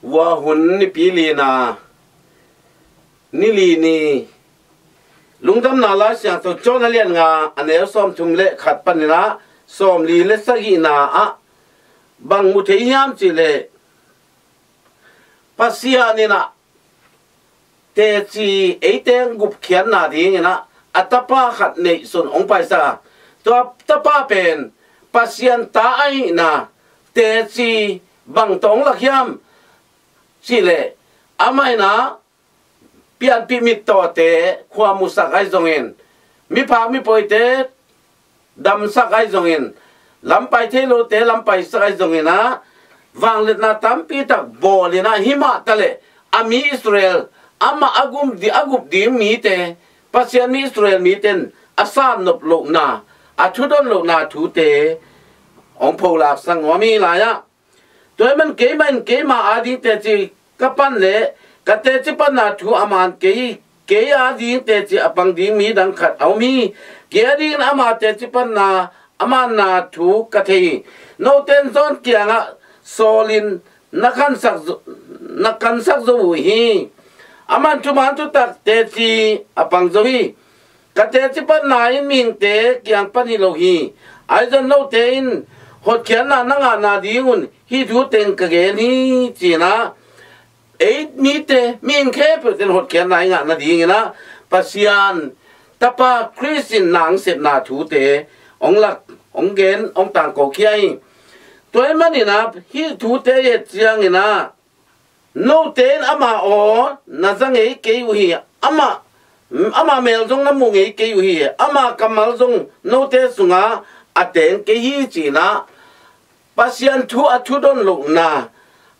wa hun ni pili na ni li ni lungdam na la siang to chona lian nga ane som thum le khat panina som li le sagi na a bang mu the yam chi le pasia ni na te chi eiteng gup khian na ding na atapa khat nei sun ong pai sa to tapa pen pasian ta ai na te chi bang tong la khiam chi le amai na pian pi mit to te khwa mu sak ai zongin mi pha mi poi te dam sak ai zongin lam pai the lo te lam pai sak ai zongin na wang let na tam pi tak bol na hima tale ami Israel ama agup di mi te pasian mi Israel mi ten asan nop lo na athudon lo na thu te ong pho lak sang wa mi la ya toy man ke ma adi te chi kapan le ka te chi pan na thu aman ke adi te chi apang ding mi dang khat au mi ke adi ama te chi pan na aman na thu ka thei no ten zon kianga solin nakan sak zo hi aman tu man tu tak te chi apang zo hi ka te chi pan na in ming te kyang pan hi lo hi ai zon no te in hot khian na nga na dingun hi thu teng ka ge ni chi na ei mi te ming khe pe ten hot khian na nga na ding na pasian tapa Christian nang set na thu te ong lak ong gen ong tang ko khiai toy man ina hi thu te ye chiang ina no ten ama o na zang ei ke hi ama mel jong na mu ngei ke hi ama kamal jong no te sunga ateng ke hi chi na pasian thu athu don lo na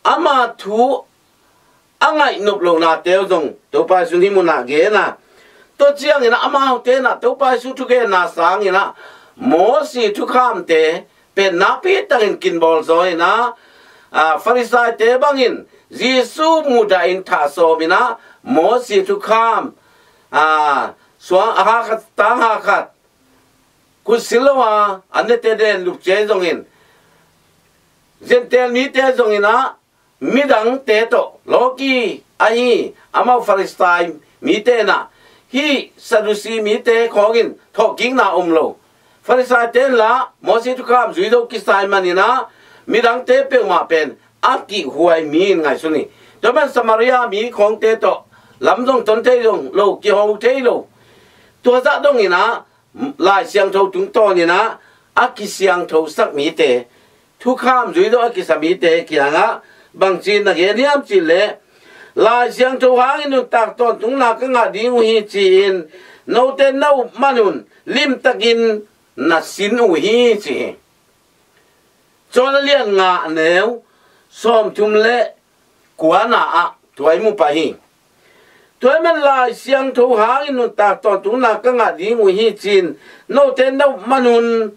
ama thu angai nop lo na te jong to pa su ni mu na ge na to chiang ina ama te na to pa su thu ge na sang ina mo si thu kham te pe na pi tang kin bol zo ina Pharisai te bangin Jisu muda in tha so mina mo si thu kham swang aha khat tang ha khat ku silwa ane te den lup che zongin zen tel mi te zongina midang te to loki ai ama Pharisai mi te na hi Sadusi mi te khogin thoking na lo Pharisai te la mo si thu kham zui do ki sai manina midang te pe ma pen aki huai mi ngai suni doban Samaria mi khong te to lam dong ton te dong lo ki ho te lo to za dong ina lai siang tho tung to ni na aki siang tho sak mi te thu kham zui do aki sa mi te kianga bang chin na ge niam chi le lai siang tho hang in tak ton tung na ka nga ding hi chin no te no manun lim takin na sin u hi chi cho la lian nga neu som thum le kwa na a tuai mu pa hi tuai man lai siang tho hang in ta to tu na ka nga ding u hi chin no te no manun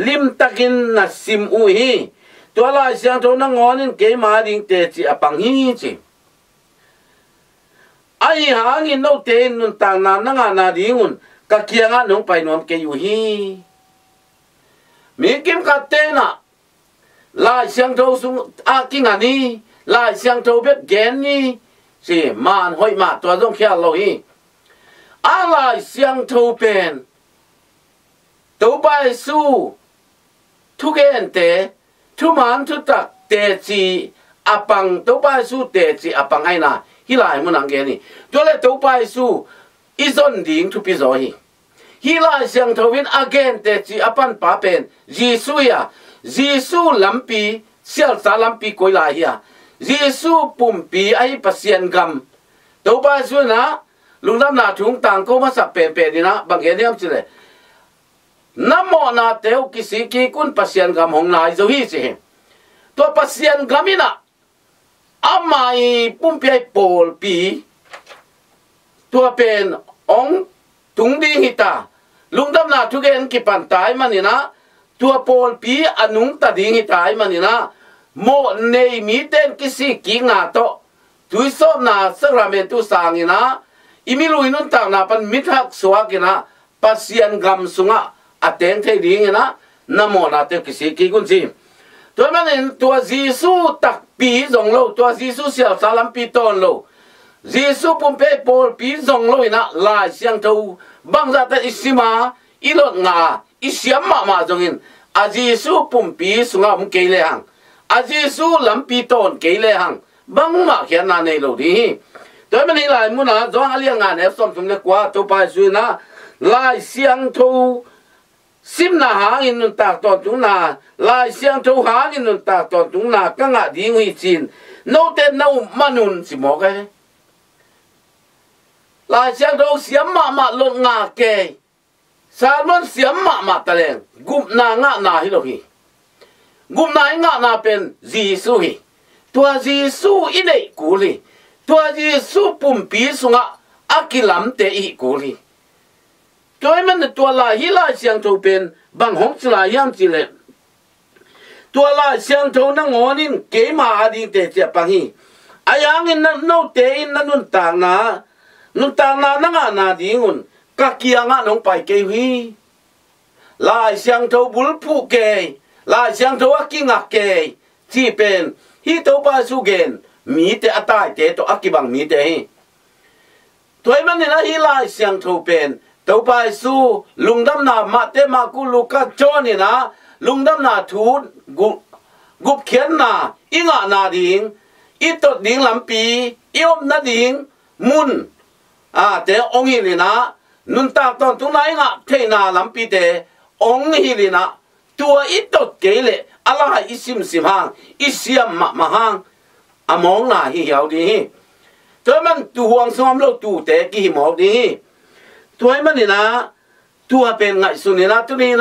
lim takin na sim u hi to lai siang tho na ngon in ke ma ding te chi apang hi chi ai hang in no te nun ta na nga na dingun ka kianga nong pai nom ke yu hi mi kim ka te na lai siang tho sung a king ani lai siang tho bet gen ni si man hoi ma to dong khia lo hi a lai siang tho pen to bai su thu gen te thu man thu tak te chi apang to bai su te chi apang ai na hi lai mun ang ge ni to le to bai su izon ding thu pi zo hi hi lai siang tho win again te chi apan pa pen Jisu ya Jisu lampi sial sa lampi koi la hi Jisu pumpi ai pasien gam to ba su na lungnam na thung tang ko ma sak pe pe ni na bang ge niam chile namo na teu kisi ki kun pasien gam hong nai zo hi che to pasien gamina amai pumpi ai pol pi to pen ong tung ding hita lungdam na thu gen ki pan tai manina tua pol pi anung ta ding hi tai manina mo nei mi ten kisi ki nga to tui so na sakramen tu sangina imilui nun ta na pan mithak suakina pasian gam sunga ateng thei ding ina namo na te kisi ki kun si to manin tua Jisu tak pi zong lo tua Giêsu sial salam pi ton lo Giêsu pum pe pol pi zong lo ina lai siang tho bang za ta isima ilot nga isiam ma zong in a Giêsu pum pi sunga um ke le hang a Giêsu lam pi ton ke le hang bang ma khian na nei lo di tôi mình lại muốn nói do hai liên ngàn em xong chúng ta qua tôi bài suy na lại siang thu sim na hàng in tạc toàn chúng na lại siang thu hàng in tạc toàn chúng na các ngã đi nguy chín nấu tên nấu manun chỉ một cái lại siang thu xiêm mà lộn ngà kề sao luôn xiêm mà ta lên gục na ngã na hi đâu hi gục na ngã pen Giêsu hi tua Giêsu in đây cú li tua Giêsu pum pi sunga akilam te I cú li tôi mình tua la hi la siang thu pen bang hong chla yam chi le tua la siang thu na ngonin ke ma ading te che pang hi ayang in no te in nun tang na nga na dingun ka kia nga nong pai ke hui la siang thu bul phu ke la siang thu akinga ke chi pen hi to pa su gen mi te atai te to akibang mi te hi tôi mình na hi la siang thu pen tàu bài su lungdam na mate maku luka choni na lungdam na thu gup khian na inga na ding itot ding lampi iom na ding mun te ongi li na nun ta ton tu na inga the na lampi te ongi li na tua itot kele ala isim sim hang isiam ma hang among na hi hiao di tôi man tu huang som lo tu te ki mo di tôi mà nè tua bên ngại xuân nè tu nè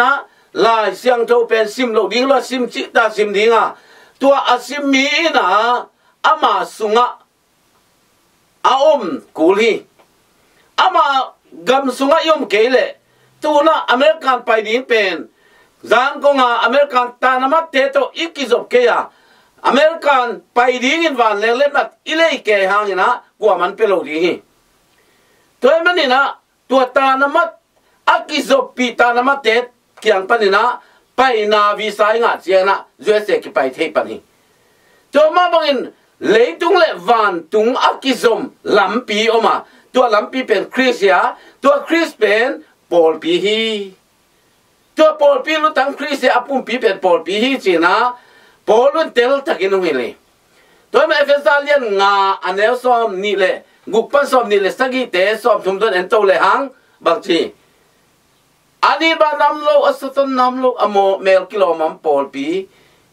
là xiang châu bên sim lộc đi là sim chỉ ta sim đi à tua sim mi nè ama sunga cú li ama gam sunga yom kele tu na American pai đi bên giang công American ta nằm thế to ikizop ke ya American pai đi in van le mặt ilei ke hang nè qua man pelo đi tôi mà nè tua ta namat akizopi ta namat te kiang panina paina visa nga chiana USA ki pai thei pani to ma bangin leitung le van tung akizom lampi oma tua lampi pen Chrisia tua Chris pen Paul pi hi tua Paul pi lu tang Chrisia apum pi pen Paul pi hi china Paul lu tel takin ngile to ma efesalian nga anel som ni le gukpan som ni le sagi te som thum don ento le hang bang chi ani ba nam lo asaton nam lo amo mel kilo mam Paul pi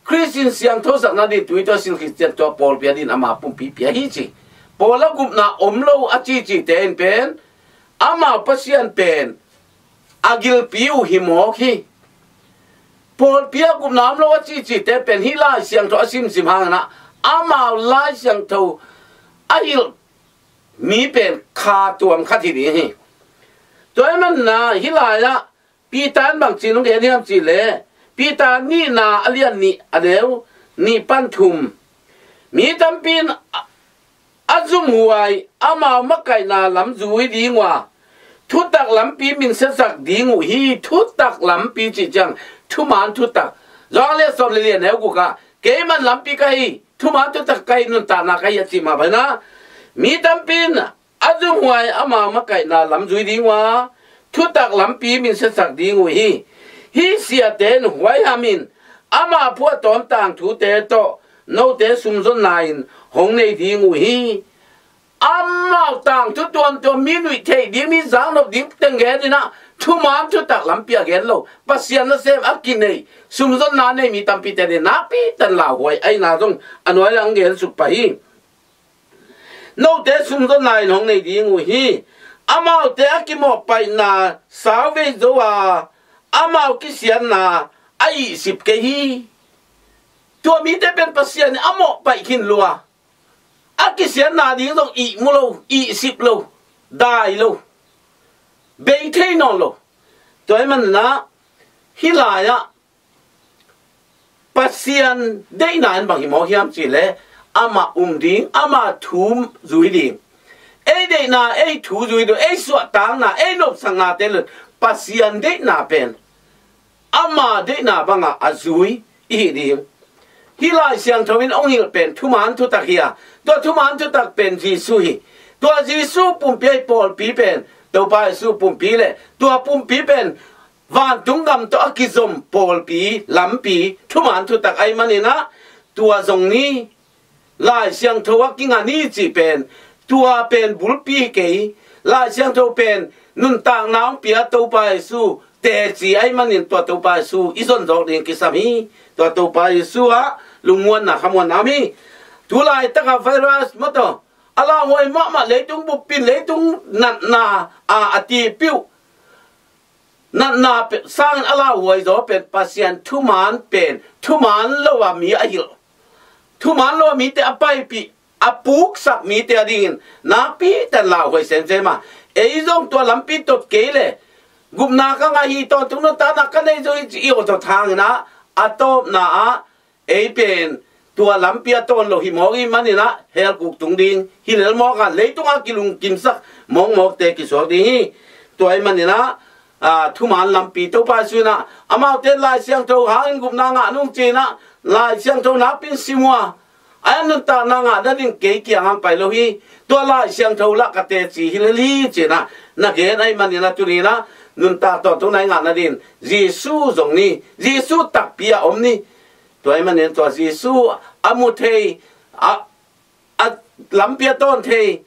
Christian siang tho sak na di Twitter sil Christian to Paul pi adin ama pum pi pi hi chi Paul la gup na omlo achi chi ten pen ama pasian pen agil piu himo hi Paul pi gup nam lo achi chi te pen hi la siang tho asim sim hang na ama la siang tho ayil mi pen kha tuam kha thi di hi tôi mình na hilaya pi tan bang chi nong de niam chi le pi tan ni na alian ni adeu ni pan thum mi tam pin azum huai ama makai na lam zui di ngwa thu tak lam pi min se sak di ngu hi thu tak lam pi chi chang thu man thu tak zong le som le le ne ku ka ke man lam pi kai thu man thu tak kai nun ta na kai ya chi ma ba na mi tam pin azum huai ama makai na lam zui di ngwa thu tak lam pi min se sak di ngu hi sia ten huai hamin ama phua tom tang thu te to no te sum zon nain hong nei di ngu hi ama tang thu ton to mi nui the di mi zang no ding teng ge di na thu man thu tak lam pi again lo pasian na sem akin nei sum zon na nei mi tam pi te de na pi tan la huai ai na jong anoi lang gen su pa hi no te sum zon nain hong nei di ngu hi amao te akimo pai na salve zoa amao kisian na ai sip ke hi tua mi te pen pasian amo pai kin lua akisian na ding dong I mulo I sip lo dai lo be the no lo toy man na hilaya pasian dei nan bang hi mo hiam chi le ama ding ama thum zui ding ai de na ai thu zui do ai so tang na ai lop sang na te le pasian de na pen ama de na banga azui I ding hi lai siang thawin ong hil pen thuman thu tak hiya to thuman thu tak pen Jisu hi to Jisu pum pi pol pi pen to pa Jisu pum pi le to pum pi pen van tungam to akizom pol pi lam pi thuman thu tak ai manina tua zong ni lai siang thawa kinga ni chi pen tua pen bul pi ke lai siang thaw pen nun tang naung pia to pa Jisu te chi ai manin to pa Jisu izon dok ding kisami to pa Jisu a lungwan na khamwan ami tu lai taka virus mato ala hoi ma leitung bu pin leitung nat na a ati piu nat na sang ala hoi do pen pasien thuman pen thuman lowa mi ahil thuman lo mi te apai pi apuk sak mi te adin na pi ta la hoi sen se ma e zong to lampi to kele gumna ka nga hi to tung no ta na ka nei zo i o to thang na ato na a e pen tua lampia ton lo hi mogi manina hel kuk tung ding hilel mo ka leitunga kilung kimsak mong mok te ki so ding to ai manina a thuman lampi to pa suna ama te lai siang to hang gup na nga nung che na lai siang to na pin simwa ai nun ta na nga da ding ke ki hang pai lo hi to lai siang to la ka te chi hileli che na ge ai manina tu ni na nun ta to nai nga na din Jisu zong ni Jisu tak pia om ni to ai manen to Jisu amu thei a lampia ton thei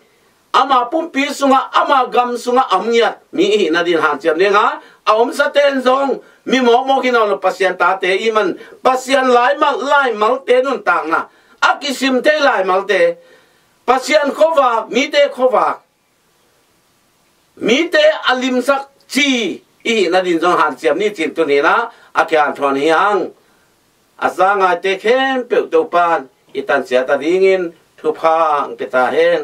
ama pumpi sunga ama gam sunga amnya mi hi na din han cham ne nga om sa ten zong mi mo ki no pasien ta te i man pasien lai mal te nun tang na akisim te lai mal te pasien khova mi te khova mi te alim sak chi i na din zong han cham ni chin tu ni na akyan thon hiang asanga te khen pe to pan itan sia ta dingin thu phang pe ta hen